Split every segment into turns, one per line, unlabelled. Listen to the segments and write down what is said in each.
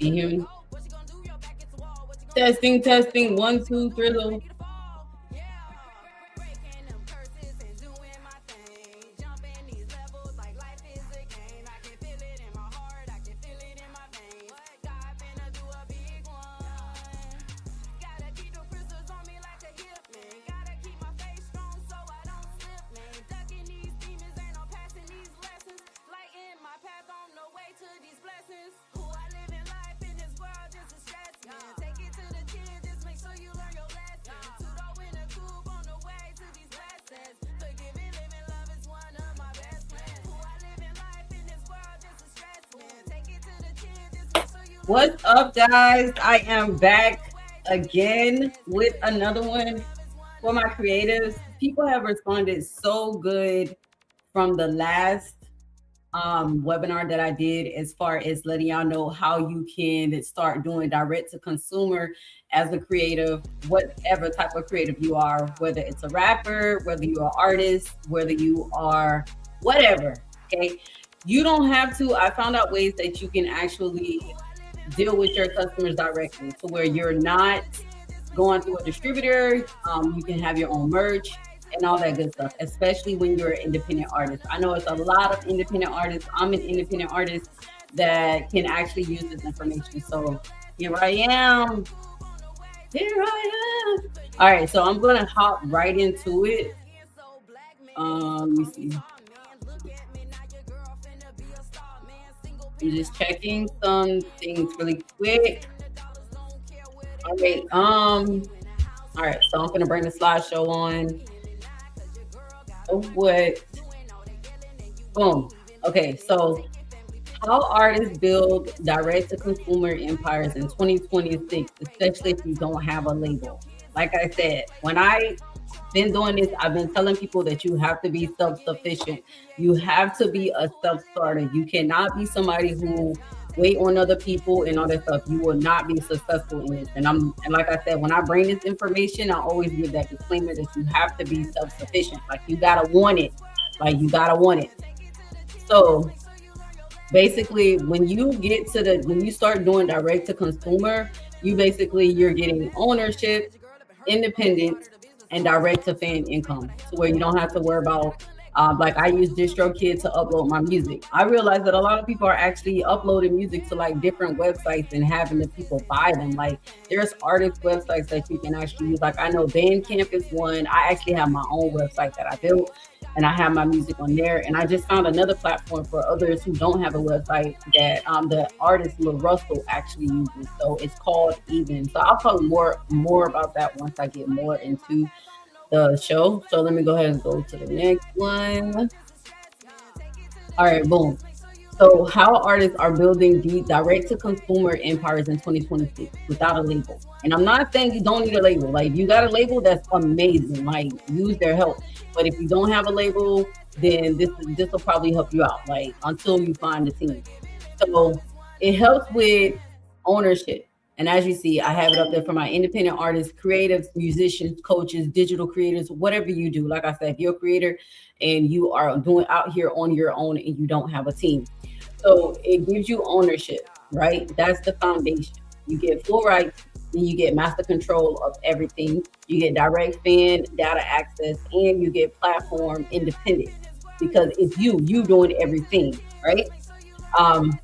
You hear me? Testing, testing, 1, 2, Thrizzle. What's up, guys? I am back again with another one for my creatives. People have responded so good from the last webinar that I did, as far as letting y'all know how you can start doing direct to consumer as a creative, whatever type of creative you are, whether it's a rapper, whether you're an artist, whether you are whatever. Okay, you don't have to. I found out ways that you can actually deal with your customers directly, to where you're not going through a distributor. You can have your own merch and all that good stuff, especially when you're an independent artist. I know it's a lot of independent artists. I'm an independent artist that can actually use this information. So here I am. All right, so I'm gonna hop right into it. Let me see. I'm just checking some things really quick. All right, so I'm gonna bring the slideshow on. Oh, what? Boom. Okay, so how artists build direct-to-consumer empires in 2026, especially if you don't have a label. Like I said, when I been doing this, I've been telling people that you have to be self-sufficient. You have to be a self-starter. You cannot be somebody who wait on other people and all that stuff. You will not be successful in this. And like I said, when I bring this information, I always give that disclaimer that you have to be self-sufficient. Like, you gotta want it. So basically, when you start doing direct to consumer, you're getting ownership, independence, and direct to fan income, to where you don't have to worry about like I use DistroKid to upload my music. I realize that a lot of people are actually uploading music to like different websites and having the people buy them. Like, there's artist websites that you can actually use. Like, I know Bandcamp is one. I actually have my own website that I built, and I have my music on there. And I just found another platform for others who don't have a website that the artist Lil Russell actually uses. So it's called Even. So I'll talk more about that once I get more into the show. So let me go ahead and go to the next one. All right, boom. So how artists are building the direct to consumer empires in 2026 without a label. And I'm not saying you don't need a label. Like, if you got a label, that's amazing. Like, use their help. But if you don't have a label, then this will probably help you out, like, until you find a team. So it helps with ownership. And as you see, I have it up there for my independent artists, creatives, musicians, coaches, digital creators, whatever you do. Like I said, if you're a creator and you are doing out here on your own and you don't have a team. So it gives you ownership, right? That's the foundation. You get full rights, and you get master control of everything. You get direct fan data access, and you get platform independence because it's you doing everything, right? Um,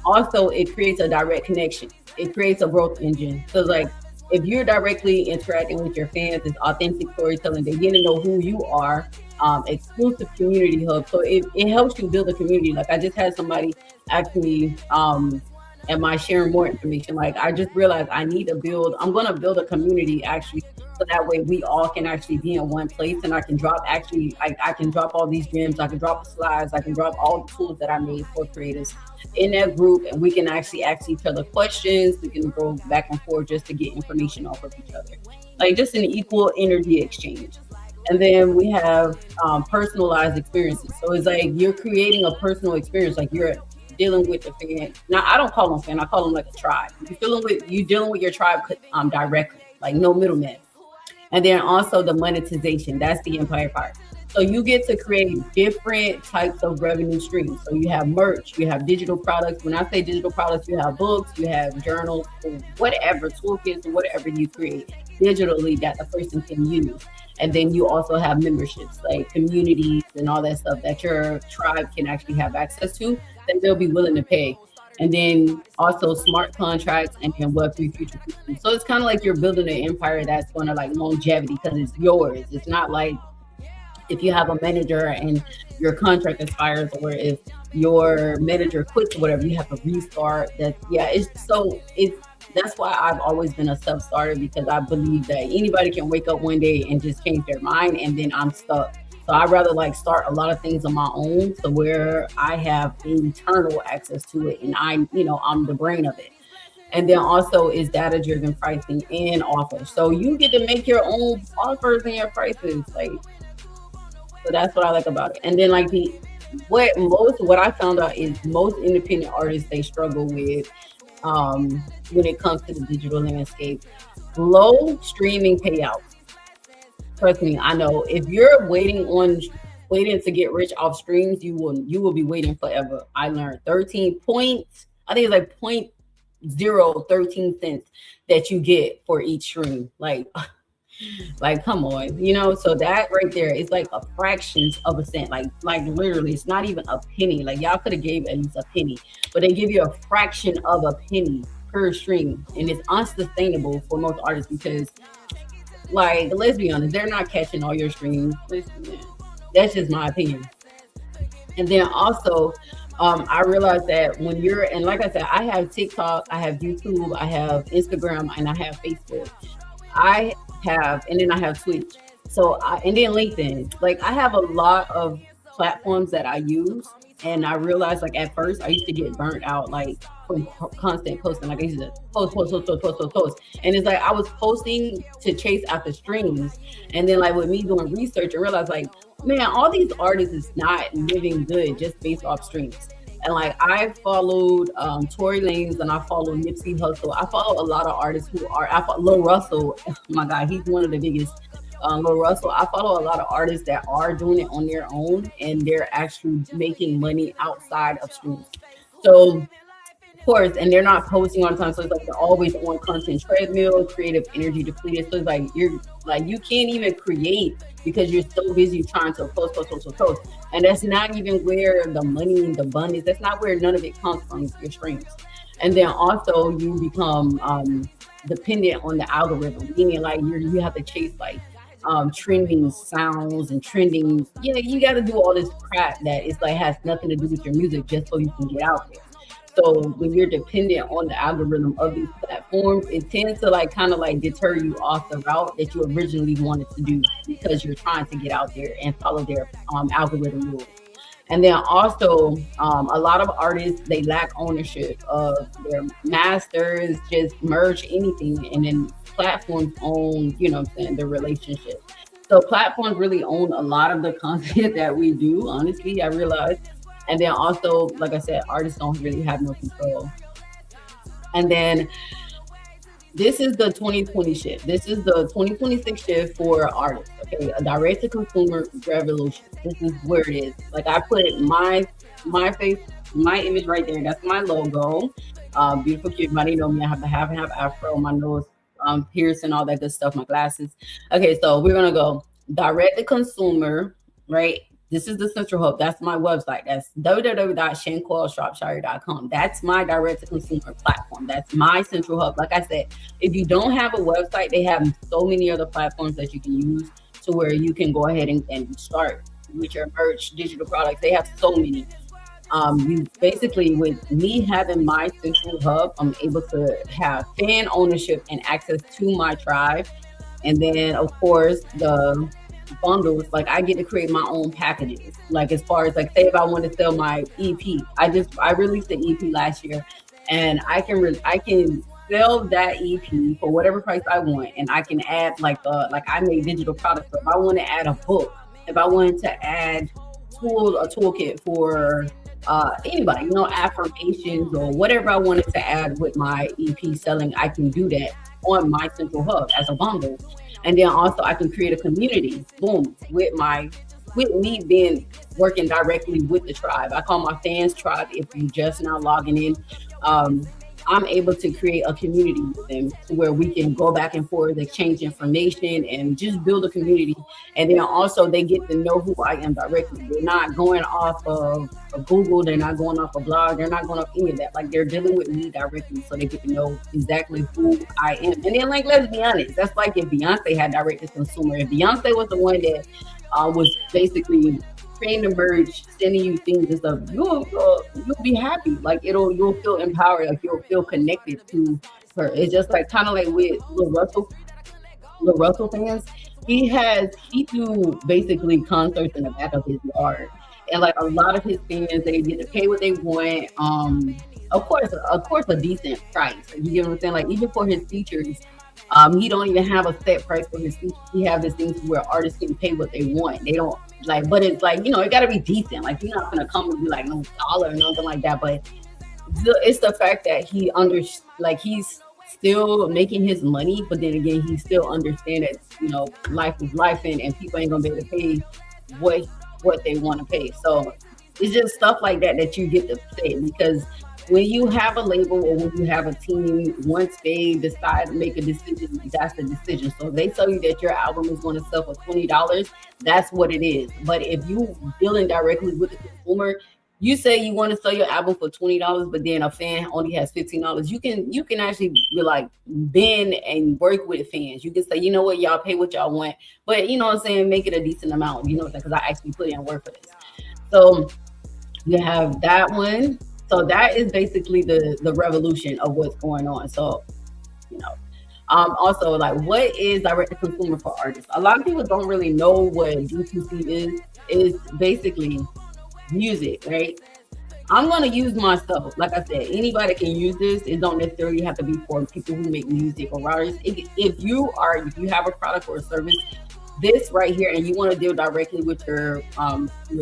Also, it creates a direct connection. It creates a growth engine. So, like, if you're directly interacting with your fans, it's authentic storytelling. They get to know who you are. Exclusive community hub. So it helps you build a community. Like I just had somebody ask me, am I sharing more information? Like I just realized I need to build. I'm going to build a community actually, so that way we all can actually be in one place, and I can drop actually. I can drop all these gems. I can drop the slides. I can drop all the tools that I made for creators in that group, and we can actually ask each other questions. We can go back and forth just to get information off of each other, like just an equal energy exchange. And then we have personalized experiences. So it's like you're creating a personal experience, like you're dealing with the fan. Now I don't call them fan, I call them like a tribe. You dealing with your tribe directly, like no middleman. And then also the monetization. That's the empire part. So you get to create different types of revenue streams. So you have merch, you have digital products. When I say digital products, you have books, you have journals, whatever, toolkits, whatever you create digitally that the person can use. And then you also have memberships, like communities and all that stuff that your tribe can actually have access to, that they'll be willing to pay. And then also smart contracts and then Web3 future proofing. So it's kind of like you're building an empire that's going to like longevity because it's yours. It's not like if you have a manager and your contract expires, or if your manager quits or whatever, you have to restart. That yeah, it's that's why I've always been a self-starter, because I believe that anybody can wake up one day and just change their mind, and then I'm stuck. So I'd rather like start a lot of things on my own, so where I have internal access to it, and I'm the brain of it. And then also is data driven pricing and offers. So you get to make your own offers and your prices. Like, so that's what I like about it. And then like what I found out is most independent artists, they struggle with when it comes to the digital landscape. Low streaming payouts. Trust me, I know if you're waiting to get rich off streams, you will be waiting forever. I learned 13 points. I think it's like 0.013 cents that you get for each stream. Like come on, so that right there is like a fraction of a cent, like literally it's not even a penny. Like y'all could have gave at least a penny, but they give you a fraction of a penny per stream, and it's unsustainable for most artists because, like, let's be honest, they're not catching all your streams. Listen, man, that's just my opinion. And then also I realized that and like I said, I have TikTok, I have YouTube, I have Instagram, and I have Facebook. And then I have Twitch. And then LinkedIn. Like I have a lot of platforms that I use, and I realized like at first I used to get burnt out like from constant posting. Like I used to post. And it's like I was posting to chase after streams. And then like with me doing research, I realized like, man, all these artists is not living good just based off streams. And like I followed Tory Lanez, and I follow Nipsey Hussle. I follow a lot of artists I follow Lil Russell. Oh my God, he's one of the biggest. Lil Russell. I follow a lot of artists that are doing it on their own, and they're actually making money outside of streams. So of course, and they're not posting all the time. So it's like they're always on content treadmill, creative energy depleted. So it's like you can't even create because you're so busy trying to post. And that's not even where the money and the abundance, that's not where none of it comes from, your streams. And then also you become dependent on the algorithm, meaning like you have to chase like trending sounds and trending. Yeah, you got to do all this crap that it's like has nothing to do with your music just so you can get out there. So when you're dependent on the algorithm of these platforms, it tends to like kind of like deter you off the route that you originally wanted to do, because you're trying to get out there and follow their algorithm rules. And then also a lot of artists, they lack ownership of their masters, just merge anything, and then platforms own, what I'm saying, the relationship. So platforms really own a lot of the content that we do, honestly, I realized. And then also, like I said, artists don't really have no control. And then This is the 2020 shift. This is the 2026 shift for artists. Okay, a direct to consumer revolution. This is where it is. Like I put my face, my image right there. That's my logo. Beautiful, cute. Everybody know me. I have the half and half afro, my nose piercing, all that good stuff. My glasses. Okay, so we're gonna go direct to consumer, right? This is the central hub. That's my website. That's www.shanquellshropshire.com. That's my direct to consumer platform. That's my central hub. Like I said, if you don't have a website, they have so many other platforms that you can use to where you can go ahead and start with your merch, digital products. They have so many. You basically, with me having my central hub, I'm able to have fan ownership and access to my tribe. And then, of course, the bundles, like I get to create my own packages. Like as far as like, say if I want to sell my EP, I released the EP last year, and I can sell that EP for whatever price I want, and I can add like I make digital products. So if I want to add a book, if I wanted to add a toolkit for anybody, affirmations or whatever I wanted to add with my EP selling, I can do that on my central hub as a bundle. And then also I can create a community, boom, with me being working directly with the tribe. I call my fans tribe if you just now logging in. Um, I'm able to create a community with them to where we can go back and forth, exchange information, and just build a community. And then also they get to know who I am directly. They're not going off of Google. They're not going off a blog. They're not going off any of that. Like they're dealing with me directly, so they get to know exactly who I am. And then, like, let's be honest, that's like if Beyonce had direct to consumer. If Beyonce was the one that was basically creating the merch, sending you things and stuff, you'll be happy. Like you'll feel empowered. Like you'll feel connected to her. It's just like kind of like with Lil Russell fans. He do basically concerts in the back of his yard, and like a lot of his fans, they get to pay what they want. Of course, a decent price. You get what I'm saying? Like even for his features, he don't even have a set price for his features. He have this thing where artists can pay what they want. They don't like, but it's like it got to be decent. Like you're not gonna come and be like no dollar or nothing like that. But it's the fact that he's still making his money, but then again, he still understand that life is life, and people ain't gonna be able to pay what they want to pay. So it's just stuff like that that you get to say, because when you have a label or when you have a team, once they decide to make a decision, that's the decision. So if they tell you that your album is going to sell for $20, that's what it is. But if you dealing directly with the consumer, you say you want to sell your album for $20, but then a fan only has $15. You can actually be like bend and work with fans. You can say, you know what, y'all pay what y'all want, but you know what I'm saying, make it a decent amount. You know what I'm saying? Because I actually put in work for this. So you have that one. So that is basically the revolution of what's going on. So, also like what is direct to consumer for artists? A lot of people don't really know what D2C is. It's basically music, right? I'm gonna use myself. Like I said, anybody can use this. It don't necessarily have to be for people who make music or writers. If you have a product or a service, this right here, and you want to deal directly with your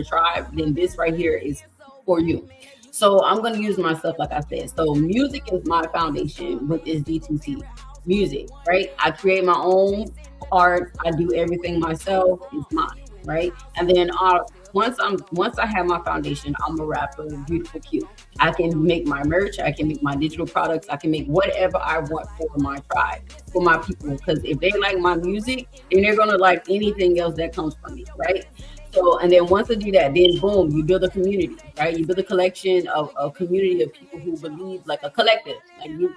tribe, then this right here is for you. So I'm going to use myself, like I said. So music is my foundation with this D2C music, right? I create my own art. I do everything myself. It's mine, right? And then once I have my foundation, I'm a rapper, beautiful, cute. I can make my merch. I can make my digital products. I can make whatever I want for my tribe, for my people. Because if they like my music, then they're going to like anything else that comes from me, right? So, and then once I do that, then boom, you build a community, right? You build a collection of a community of people who believe, like a collective, like who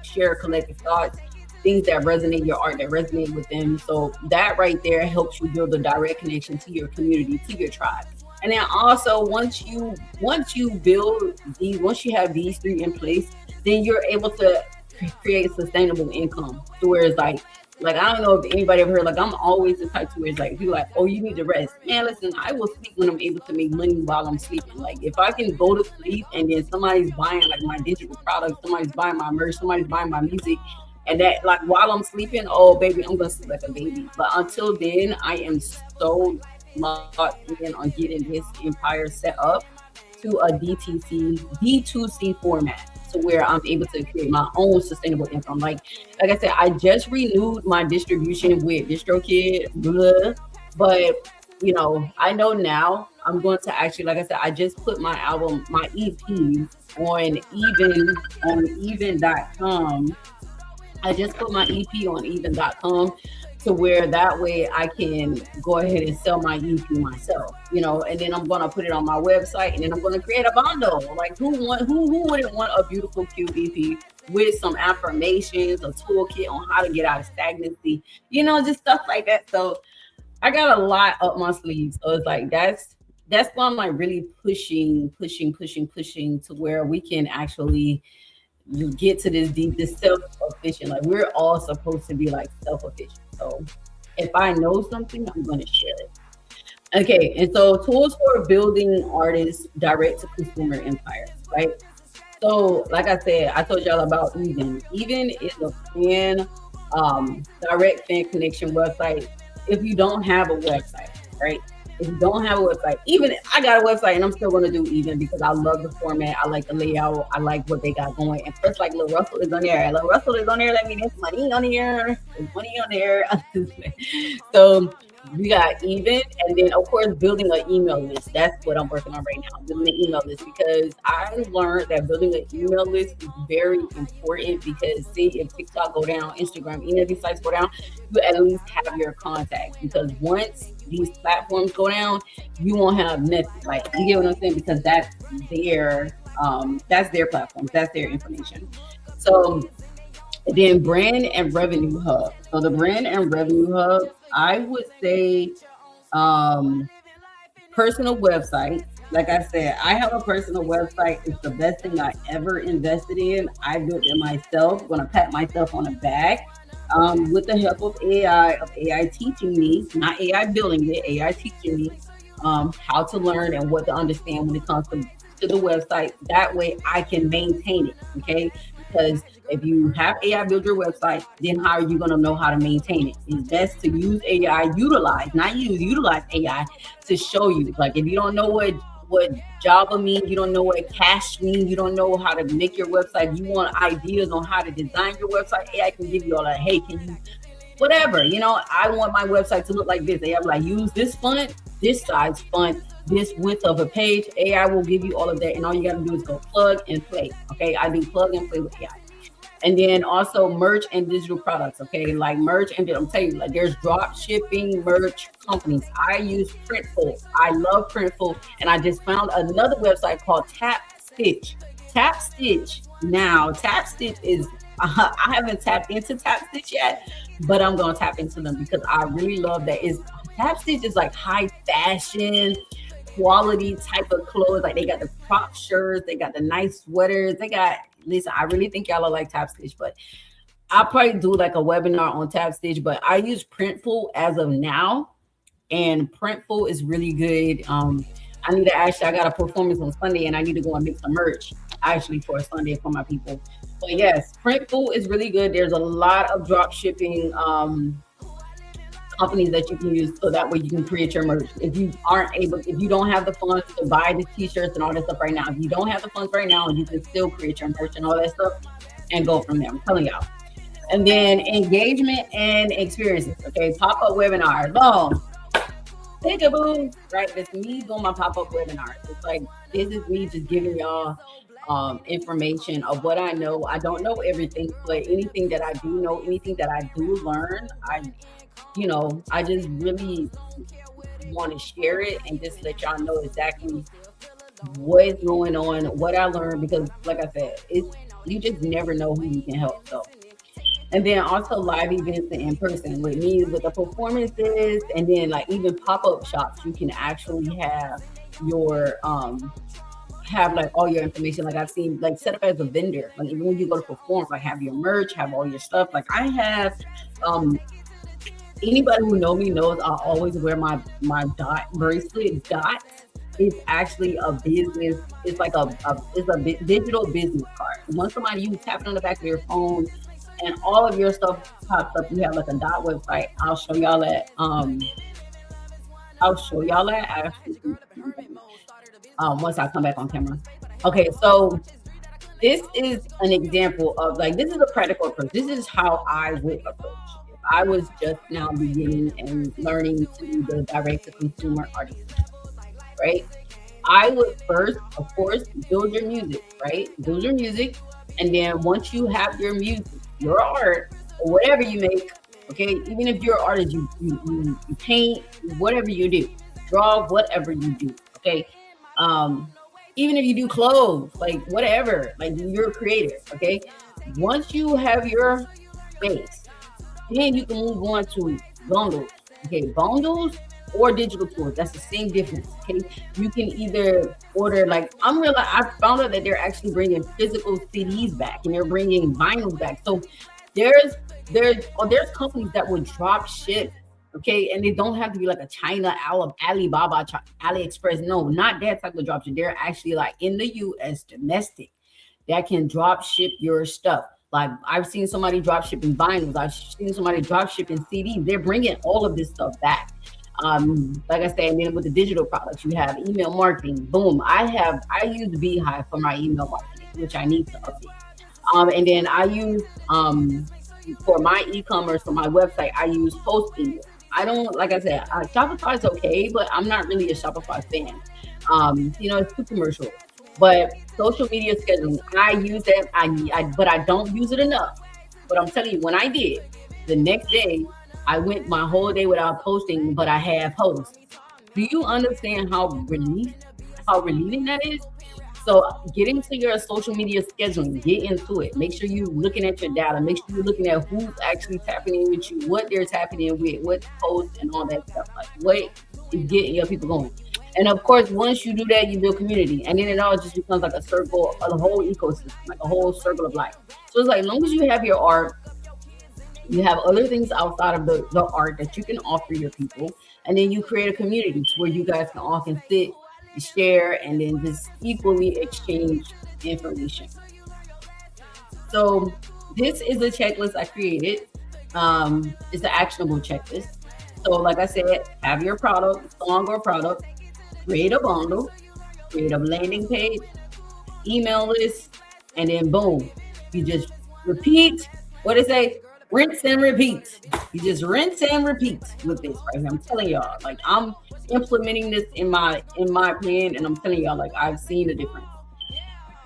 share collective thoughts, things that resonate, your art that resonate with them. So that right there helps you build a direct connection to your community, to your tribe. And then also once you have these three in place, then you're able to create sustainable income. To where it's like, I don't know if anybody ever heard, like, I'm always the type to where it's like, people like, oh, you need to rest. Man, listen, I will sleep when I'm able to make money while I'm sleeping. Like, if I can go to sleep and then somebody's buying, like, my digital products, somebody's buying my merch, somebody's buying my music, and that, like, while I'm sleeping, oh, baby, I'm going to sleep like a baby. But until then, I am so locked in on getting this empire set up to a D2C format. to where I'm able to create my own sustainable income. Like I said, I just renewed my distribution with DistroKid, blah, but I know now I'm going to actually, like I said, I just put my album, my EP on even.com. I just put my EP on even.com to where that way I can go ahead and sell my EP myself, and then I'm gonna put it on my website, and then I'm gonna create a bundle. Like who wouldn't want a beautiful cute EP with some affirmations, a toolkit on how to get out of stagnancy, just stuff like that. So I got a lot up my sleeves. So it's like that's why I'm like really pushing to where we can actually get to this self-efficient. Like we're all supposed to be like self-efficient. So if I know something, I'm going to share it. Okay, and so tools for building artists direct to consumer empire, right? So like I said, I told y'all about Even. Even is a direct fan connection website. If you don't have a website, right? If you don't have a website, even I got a website and I'm still going to do Even because I love the format. I like the layout. I like what they got going. And first, like Lil Russell is on there. Lil Russell is on there. That means there's money on there. There's money on there. So we got Even. And then, of course, building an email list. That's what I'm working on right now. Building an email list because I learned that building an email list is very important because see, if TikTok go down, Instagram, any of these sites go down, you at least have your contacts because once these platforms go down, you won't have nothing. Like you get what I'm saying? Because that's their platforms, that's their information. So then brand and revenue hub. So the brand and revenue hub, I would say personal website. Like I said, I have a personal website. It's the best thing I ever invested in. I built it myself. I'm gonna pat myself on the back. With the help of AI teaching me, not AI building it, AI teaching me how to learn and what to understand when it comes to the website. That way I can maintain it, okay? Because if you have AI build your website, then how are you going to know how to maintain it? It's best to use AI, utilize AI to show you. Like if you don't know what Java means, you don't know what cache means, you don't know how to make your website, you want ideas on how to design your website, AI can give you all that. Hey, can you, whatever, I want my website to look like this. AI will like, use this font, this size font, this width of a page. AI will give you all of that. And all you got to do is go plug and play. Okay. I do plug and play with AI. And then also merch and digital products, okay? Like merch, and I'm telling you, like there's drop shipping merch companies. I use Printful. I love Printful. And I just found another website called Tap Stitch. Tap Stitch. Now, Tap Stitch is, I haven't tapped into Tap Stitch yet, but I'm going to tap into them because I really love that. Tap Stitch is like high fashion, quality type of clothes. Like they got the crop shirts, they got the nice sweaters, listen, I really think y'all are like Tap Stitch, but I'll probably do like a webinar on Tap Stitch, but I use Printful as of now, and Printful is really good. I got a performance on Sunday and I need to go and make some merch actually for a Sunday for my people. But yes, Printful is really good. There's a lot of drop shipping companies that you can use so that way you can create your merch. If you don't have the funds to buy the t-shirts and all that stuff right now, if you don't have the funds right now, you can still create your merch and all that stuff and go from there. I'm telling y'all. And then engagement and experiences. Okay, pop-up webinars. Boom. Peekaboo. Right, that's me doing my pop-up webinars. It's like this is me just giving y'all information of what I know. I don't know everything, but anything that I do know, anything that I do learn, I just really want to share it and just let y'all know exactly what's going on, what I learned, because like I said, you just never know who you can help. So, and then also live events and in person with me with the performances, and then like even pop-up shops, you can actually have your have like all your information. Like I've seen like set up as a vendor, like even when you go to perform, like have your merch, have all your stuff. Like I have anybody who know me knows I always wear my dot bracelet. Dot is actually a business. It's like a digital business card. Once you tap it on the back of your phone and all of your stuff pops up, you have like a dot website. I'll show y'all that. Actually, once I come back on camera. Okay, so this is an example of like, this is a practical approach. This is how I would approach. If I was just now beginning and learning to do the direct to consumer artist, right? I would first, of course, build your music, right? Build your music. And then once you have your music, your art, or whatever you make, okay, even if you're an artist, you paint, whatever you do, draw, whatever you do, okay? Um, Even if you do clothes, like whatever, like you're a creator, okay? Once you have your base, then you can move on to bundles. Okay, bundles or digital tools. That's the same difference. Okay, you can either order like I found out that they're actually bringing physical CDs back and they're bringing vinyls back. So there's there's companies that would drop ship. Okay, and they don't have to be like a China, Alibaba, AliExpress. No, not that type of drop ship. They're actually like in the U.S. domestic that can drop ship your stuff. Like I've seen somebody drop shipping vinyls. I've seen somebody drop shipping CDs. They're bringing all of this stuff back. Like I said, and then with the digital products, you have email marketing. Boom. I use Beehive for my email marketing, which I need to update. And then I use for my e-commerce for my website, I use Hosting. I don't, like I said, Shopify is okay, but I'm not really a Shopify fan. It's too commercial. But social media scheduling, I use that. But I don't use it enough. But I'm telling you, when I did, the next day, I went my whole day without posting, but I had posts. Do you understand how relieving that is? So get into your social media scheduling, get into it. Make sure you're looking at your data. Make sure you're looking at who's actually tapping in with you, what they're tapping in with, what posts and all that stuff. Like what is getting your people going. And of course, once you do that, you build community. And then it all just becomes like a circle, a whole ecosystem, like a whole circle of life. So it's like, as long as you have your art, you have other things outside of the art that you can offer your people. And then you create a community where you guys can all can sit, share, and then just equally exchange information. So this is a checklist I created. It's an actionable checklist. So like I said, have your product, song or product, create a bundle, create a landing page, email list, and then boom, you just repeat. What they say? Rinse and repeat. You just rinse and repeat with this right here. I'm telling y'all, like I'm implementing this in my plan, and I'm telling y'all, like I've seen a difference.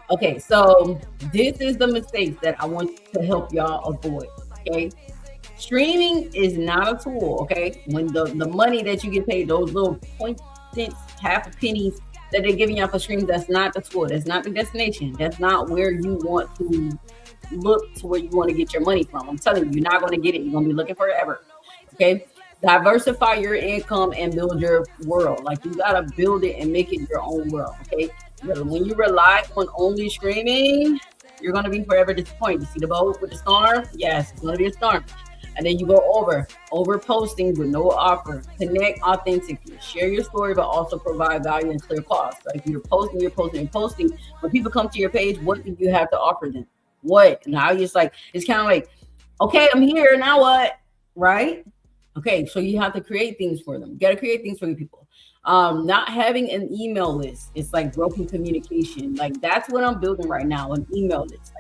Okay, so this is the mistakes that I want to help y'all avoid. Okay, streaming is not a tool. Okay, when the money that you get paid, those little point cents, half pennies that they're giving y'all for streams, that's not the tool. That's not the destination. That's not where you want to look to where you want to get your money from. I'm telling you, you're not going to get it. You're going to be looking forever. Okay. Diversify your income and build your world. Like you got to build it and make it your own world. Okay. When you rely on only streaming, you're going to be forever disappointed. You see the boat with the storm? Yes, it's going to be a storm. And then you go over posting with no offer. Connect authentically. Share your story, but also provide value and clear costs. Like you're posting. When people come to your page, what do you have to offer them? What? Now you're just like, it's kind of like, okay, I'm here. Now what? Right? Okay. So you have to create things for them. You got to create things for your people. Not having an email list, it's like broken communication. Like that's what I'm building right now, an email list.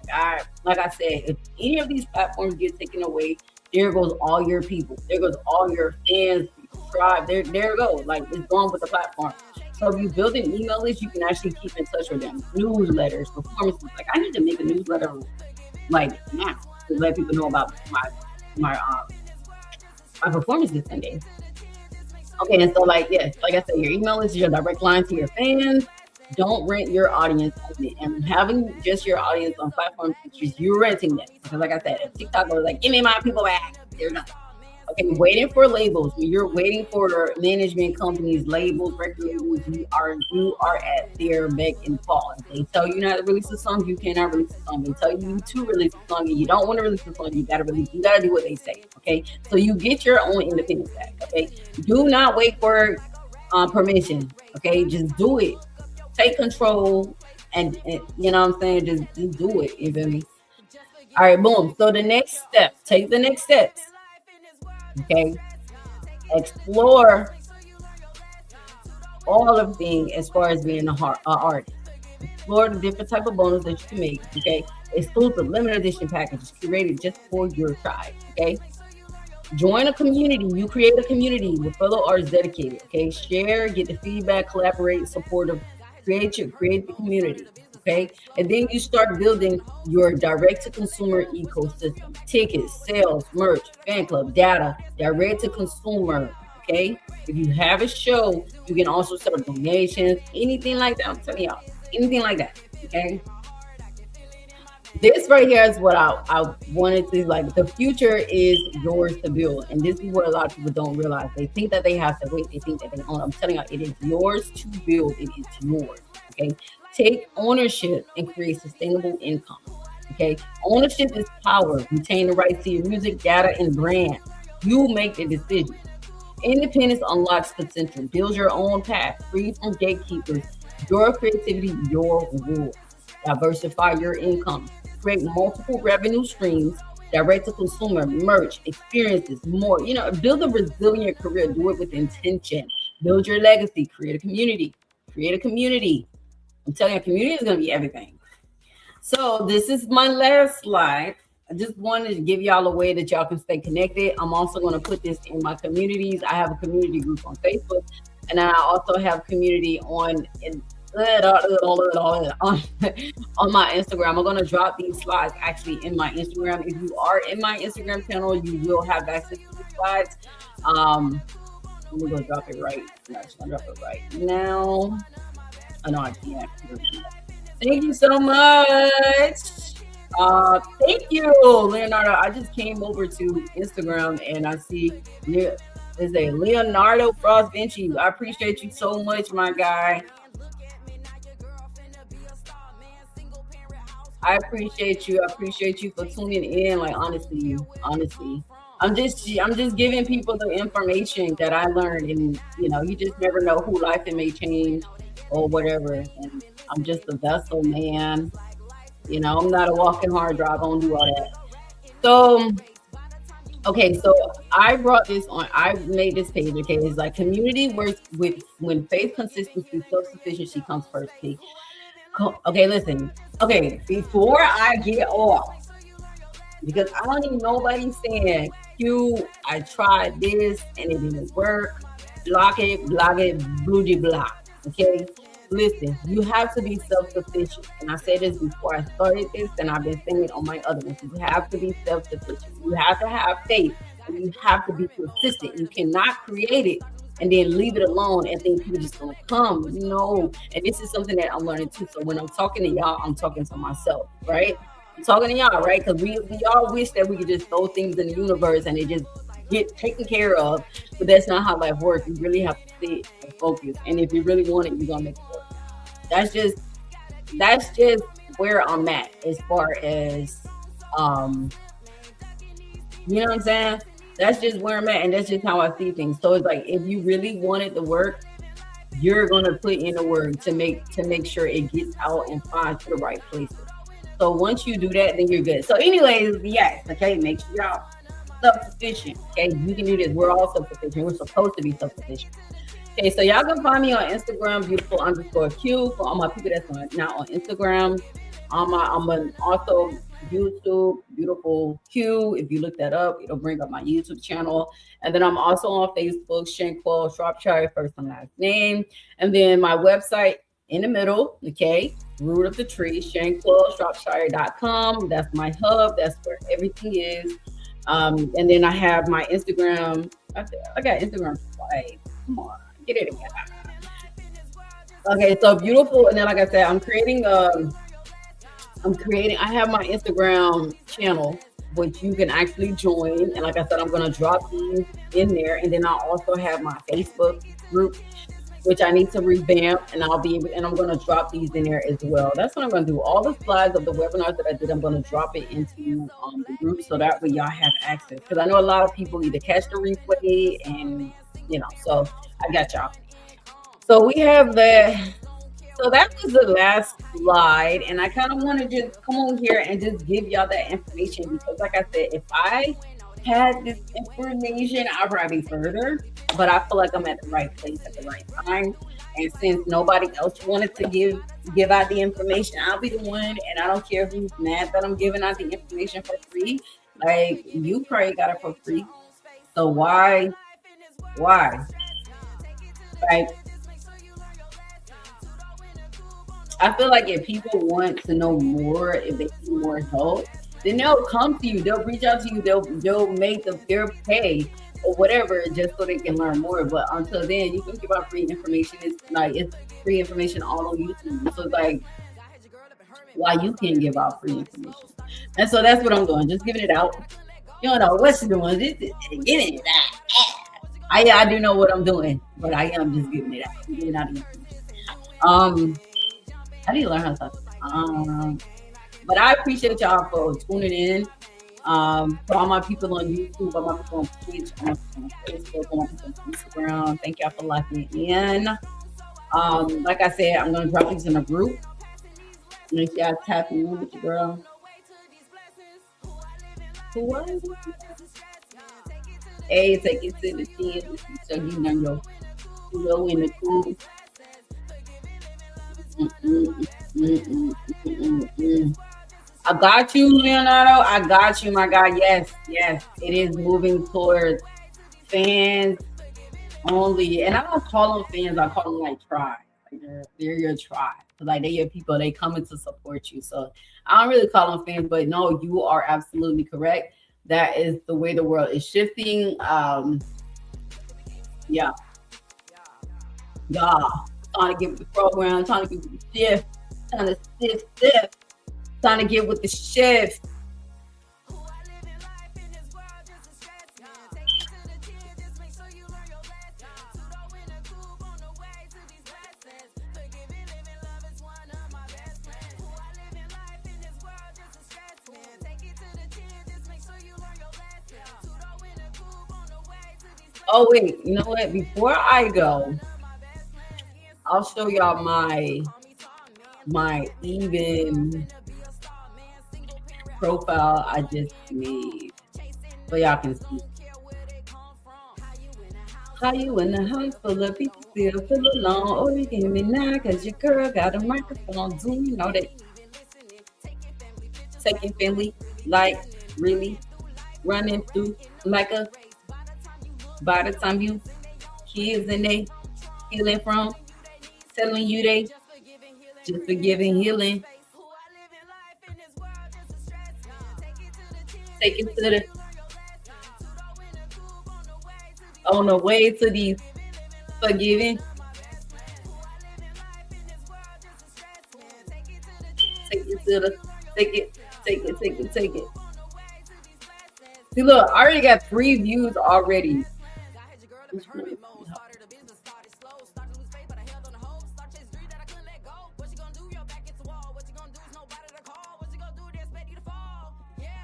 Like I said, if any of these platforms get taken away, there goes all your people. There goes all your fans, subscribe. There it goes. Like it's gone with the platform. So if you build an email list, you can actually keep in touch with them. Newsletters, performances. Like I need to make a newsletter like now to let people know about my performance this Sunday. Okay, and so like yes, like I said, your email list is your direct line to your fans. Don't rent your audience, and having just your audience on platforms, you're renting them. Because like I said, if TikTok goes like, give me my people back, they're not. Okay, waiting for labels. When you're waiting for management companies, labels, record labels, you are at their beck and call. If they tell you not to release a song, you cannot release a song. They tell you to release a song, and you don't want to release a song, you gotta do what they say. Okay, so you get your own independence back. Okay, do not wait for permission. Okay, just do it. Take control, and you know what I'm saying. Just do it. You feel me? All right, boom. So the next step. Take the next steps. Okay, explore all of things as far as being an artist. Explore the different type of bonus that you can make. Okay, exclusive limited edition packages created just for your tribe. Okay, join a community. You create a community with fellow artists dedicated. Okay, share, get the feedback, collaborate, supportive, create the community. Okay, and then you start building your direct to consumer ecosystem: tickets, sales, merch, fan club, data, direct to consumer. Okay, if you have a show, you can also set up donations, anything like that. I'm telling y'all, anything like that. Okay, this right here is what I wanted to like. The future is yours to build. And this is what a lot of people don't realize. They think that they have to wait. They think that they own. I'm telling you, it is yours to build. It is yours. Okay. Take ownership and create sustainable income. Okay. Ownership is power. Retain the rights to your music, data, and brand. You make the decision. Independence unlocks potential. Build your own path. Free from gatekeepers. Your creativity, your rule. Diversify your income. Create multiple revenue streams, direct to consumer, merch, experiences, more. Build a resilient career. Do it with intention. Build your legacy. Create a community. Create a community. I'm telling you, community is going to be everything. So this is my last slide. I just wanted to give y'all a way that y'all can stay connected. I'm also going to put this in my communities. I have a community group on Facebook, and I also have community on my Instagram. I'm going to drop these slides actually in my Instagram. If you are in my Instagram channel, you will have access to the slides. I'm going to drop it right. I'm just going to drop it right now. I know I can't. Thank you so much. Thank you, Leonardo. I just came over to Instagram and I see there's a Leonardo Frost Vinci. I appreciate you so much, my guy. I appreciate you. I appreciate you for tuning in. Like honestly, I'm just giving people the information that I learned, and you just never know who life it may change or whatever. And I'm just a vessel, man. I'm not a walking hard drive. I don't do all that. So, okay, so I brought this on. I made this page. Okay, it's like community works with when faith, consistency, self-sufficiency comes first. Okay, listen. Okay, before I get off, because I don't need nobody saying, I tried this and it didn't work. Block it, bloody block. Okay, listen, you have to be self-sufficient. And I said this before I started this, and I've been saying it on my other ones. You have to be self-sufficient. You have to have faith, and you have to be consistent. You cannot create it and then leave it alone and think people just gonna come. No. And this is something that I'm learning too. So when I'm talking to y'all, I'm talking to myself, right? I'm talking to y'all, right? Because we all wish that we could just throw things in the universe and it just get taken care of. But that's not how life works. You really have to sit and focus. And if you really want it, you're gonna make it work. That's just where I'm at as far as you know what I'm saying? That's just where I'm at, and that's just how I see things. So it's like if you really want it to work, you're gonna put in the work to make sure it gets out and finds to the right places. So once you do that, then you're good. So anyways, yes, okay, make sure y'all self-sufficient. Okay, you can do this. We're all self-sufficient. We're supposed to be self-sufficient. Okay, so y'all can find me on Instagram, beautiful_Q, for all my people that's not on Instagram. I'm also YouTube, beautiful Q. If you look that up, it'll bring up my YouTube channel. And then I'm also on Facebook, Shankwell Shropshire, first and last name. And then my website in the middle, okay, root of the tree, ShankwellShropshire.com. That's my hub. That's where everything is. And then I have my Instagram. I got Instagram twice. Come on, get it together. Okay, so beautiful. And then, like I said, I'm creating. I have my Instagram channel, which you can actually join. And like I said, I'm going to drop these in there. And then I also have my Facebook group, which I need to revamp. And I'm going to drop these in there as well. That's what I'm going to do. All the slides of the webinars that I did, I'm going to drop it into the group so that way y'all have access. Because I know a lot of people either catch the replay and, so I got y'all. So we have so that was the last slide, and I kind of want to just come on here and just give y'all that information because, like I said, if I had this information, I'd probably be further, but I feel like I'm at the right place at the right time. And since nobody else wanted to give give out the information. I'll be the one, and I don't care who's mad that I'm giving out the information for free. Like you probably got it for free, so why? Like I feel like if people want to know more, if they need more help, then they'll come to you. They'll reach out to you. They'll make their pay or whatever just so they can learn more. But until then, you can give out free information. It's free information all on YouTube. So it's like why you can't give out free information. And so that's what I'm doing. Just giving it out. You don't know what you're doing. Just giving it out. I do know what I'm doing, but I am just giving it out. I'm giving out the information. How do you learn how to talk? But I appreciate y'all for tuning in. For all my people on YouTube, all my people on Twitch, all my people on Facebook, all my people on Instagram, thank y'all for locking in. Like I said, I'm gonna drop these in a group. Make sure y'all tap in with your girl. What? Hey, take it to the chin so you know your low in the cool. I got you, Leonardo. I got you, my guy. Yes, it is moving towards fans only, and I don't call them fans. I call them like tribe. Like they're your tribe. Like they're your people. They coming to support you. So I don't really call them fans, but no, you are absolutely correct. That is the way the world is shifting. Yeah. Trying to get with the program, trying to get with the shift, trying to shift, trying to get with the shift. Oh wait, you know what? Before I go, I'll show y'all my even profile I just made so y'all can see. How you in the house full of people still feel alone? Oh, you give me now cause your girl got a microphone. Do you know that? Taking family, like really running through like a by the time you kids and they healing from telling you they just forgiving healing. Take it to the on the way to these forgiving. Take it to the take it. See, look, I already got 3 views already.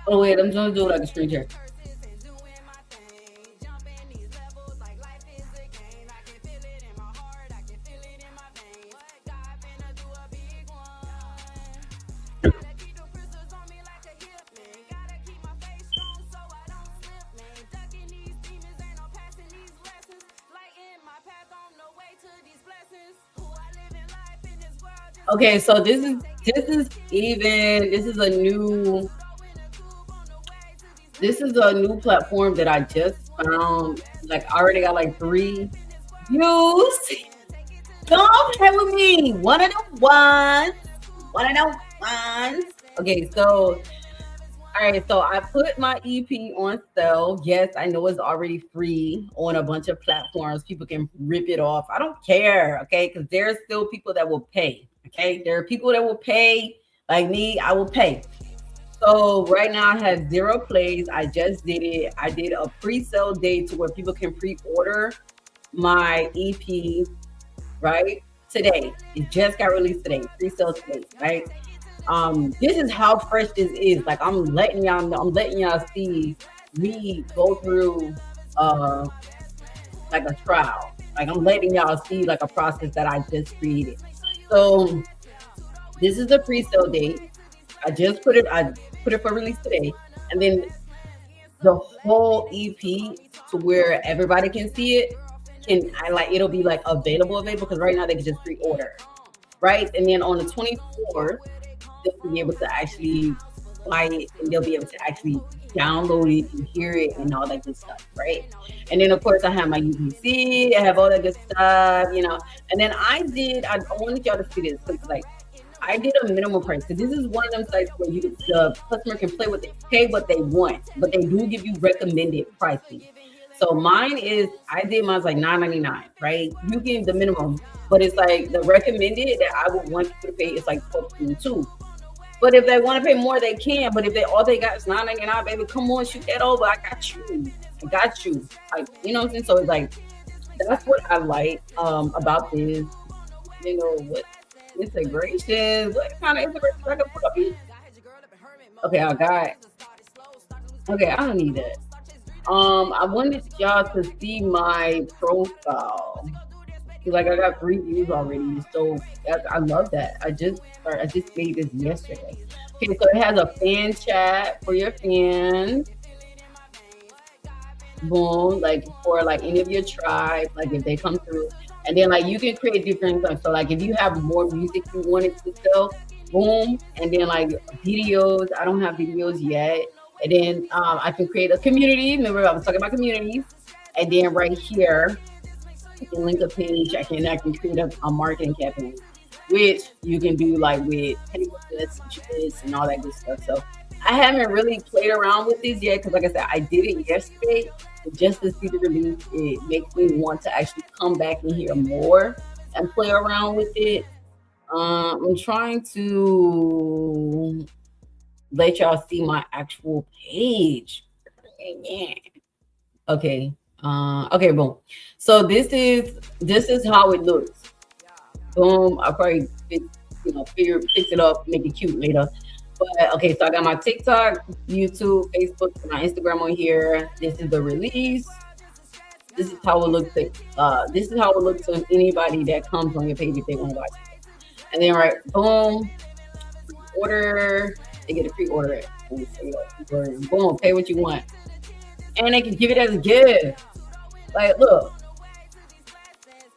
Oh wait, I'm gonna do like a screen share. Okay, so this is a new platform that I just found. Like I already got like 3 views. Don't play with me. One of the ones. Okay, so all right, so I put my EP on sale. Yes, I know it's already free on a bunch of platforms. People can rip it off. I don't care, okay? Because there are still people that will pay, okay? There are people that will pay. Like me, I will pay. So right now I have 0 plays. I just did it. I did a pre-sale day to where people can pre-order my EP, right? Today. It just got released today. Pre-sale today, right? This is how fresh this is. Like I'm letting y'all know, I'm letting y'all see me go through like a trial. Like I'm letting y'all see like a process that I just created. So this is the pre-sale date. I put it for release today. And then the whole EP to where everybody can see it, it'll be like available because right now they can just pre-order. right? And then on the 24th, they'll be able to actually buy it and they'll be able to actually download it and hear it and all that good stuff, right? And then of course I have my UPC, I have all that good stuff, you know. And then I wanted y'all to see this because like I did a minimum price because this is one of them sites where the customer can pay what they want, but they do give you recommended pricing. So mine is I did mine's like $9.99, right? You get the minimum, but it's like the recommended that I would want you to pay is like 12.2. But if they want to pay more, they can. But if they all they got is $9.99, baby, come on, shoot that over. I got you. I got you. Like, you know what I'm saying? So it's like that's what I like about this. You know what integration? What kind of integration I can put up here? Okay, I got. Okay, I don't need that. I wanted y'all to see my profile. Like I got 3 views already, so I love that. I just made this yesterday. Okay, so it has a fan chat for your fans. Boom, like for like any of your tribe, like if they come through, and then like you can create different things. So like if you have more music you wanted to sell, boom, and then like videos. I don't have videos yet, and then I can create a community. Remember I was talking about communities, and then right here I can link a page. I can create a marketing campaign, which you can do like with messages and all that good stuff. So I haven't really played around with these yet because, like I said, I did it yesterday. But just to see the release, it makes me want to actually come back and hear more and play around with it. I'm trying to let y'all see my actual page. Yeah. Okay. Okay, boom. So this is how it looks. Boom. I'll probably fix it up, make it cute later. But okay, so I got my TikTok, YouTube, Facebook, and my Instagram on here. This is the release. This is how it looks. This is how it looks to anybody that comes on your page if they want to buy something. And then right, boom, order. They get a pre-order it. Boom, pay what you want, and they can give it as a gift. Like, look,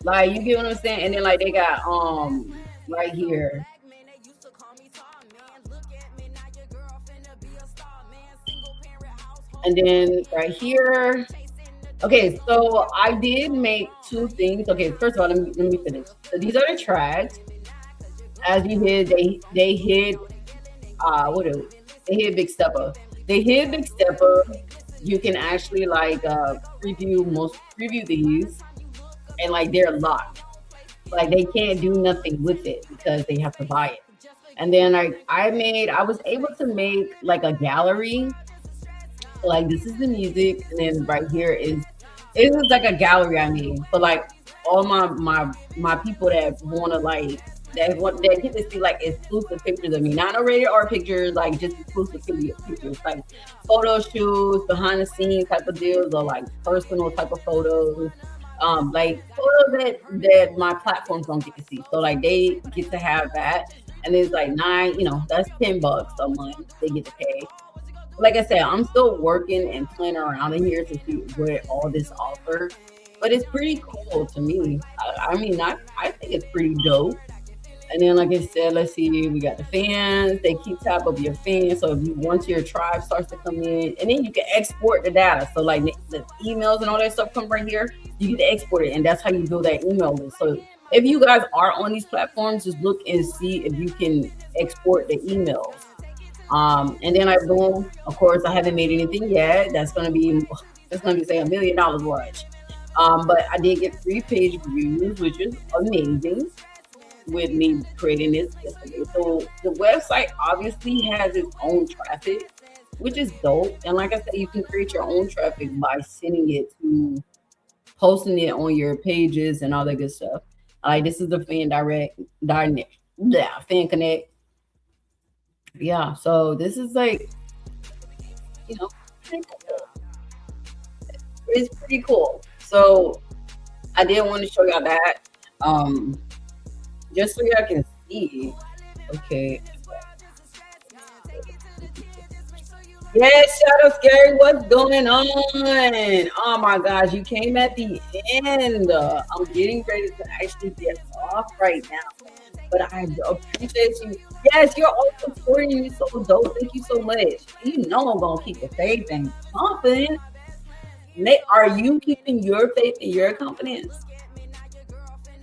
like you get what I'm saying. And then like they got right here. And then right here. Okay, so I did make 2 things. Okay, first of all, let me finish. So these are the tracks. As you hear, they hit they hit Big Stepper. They hit Big Stepper. You can actually like preview these, and like they're locked. Like they can't do nothing with it because they have to buy it. And then like I was able to make like a gallery. So, like this is the music, and then right here is like a gallery I made for like all my people that wanna like that get to see like exclusive pictures of me, not rated R pictures, like just exclusive pictures, like photo shoots, behind the scenes type of deals, or like personal type of photos, like photos that my platforms don't get to see. So like they get to have that, and it's like that's $10 a month they get to pay. Like I said, I'm still working and playing around in here to see what all this offers, but it's pretty cool to me. I mean, I think it's pretty dope. And then, like I said, let's see, we got the fans. They keep tab of your fans. So if once your tribe starts to come in, and then you can export the data. So like the emails and all that stuff come right here. You get to export it, and that's how you build that email list. So if you guys are on these platforms, just look and see if you can export the emails. And then boom, of course, I haven't made anything yet. That's gonna be say $1 million watch. But I did get 3 page views, which is amazing with me creating this yesterday. So the website obviously has its own traffic, which is dope. And like I said, you can create your own traffic by sending it to posting it on your pages and all that good stuff. This is the fan connect. Yeah, so this is like, pretty cool. It's pretty cool. So I did want to show y'all that, just so y'all can see. Okay. Yes, Shadow Scary, what's going on? Oh my gosh, you came at the end. I'm getting ready to actually get off right now. but I appreciate you. Yes, you're also supporting you so dope. Thank you so much. You know I'm gonna keep the faith and confidence. Are you keeping your faith and your confidence?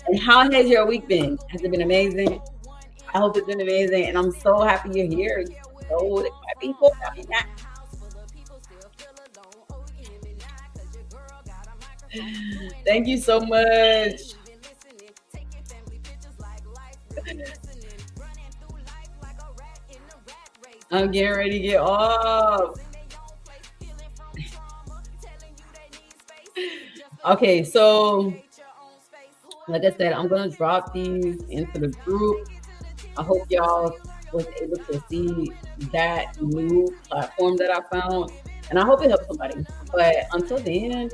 And how has your week been? Has it been amazing? I hope it's been amazing, and I'm so happy you're here. So happy for you. Thank you so much. I'm getting ready to get off. Okay, so like I said, I'm gonna drop these into the group. I hope y'all was able to see that new platform that I found, and I hope it helps somebody. But until then,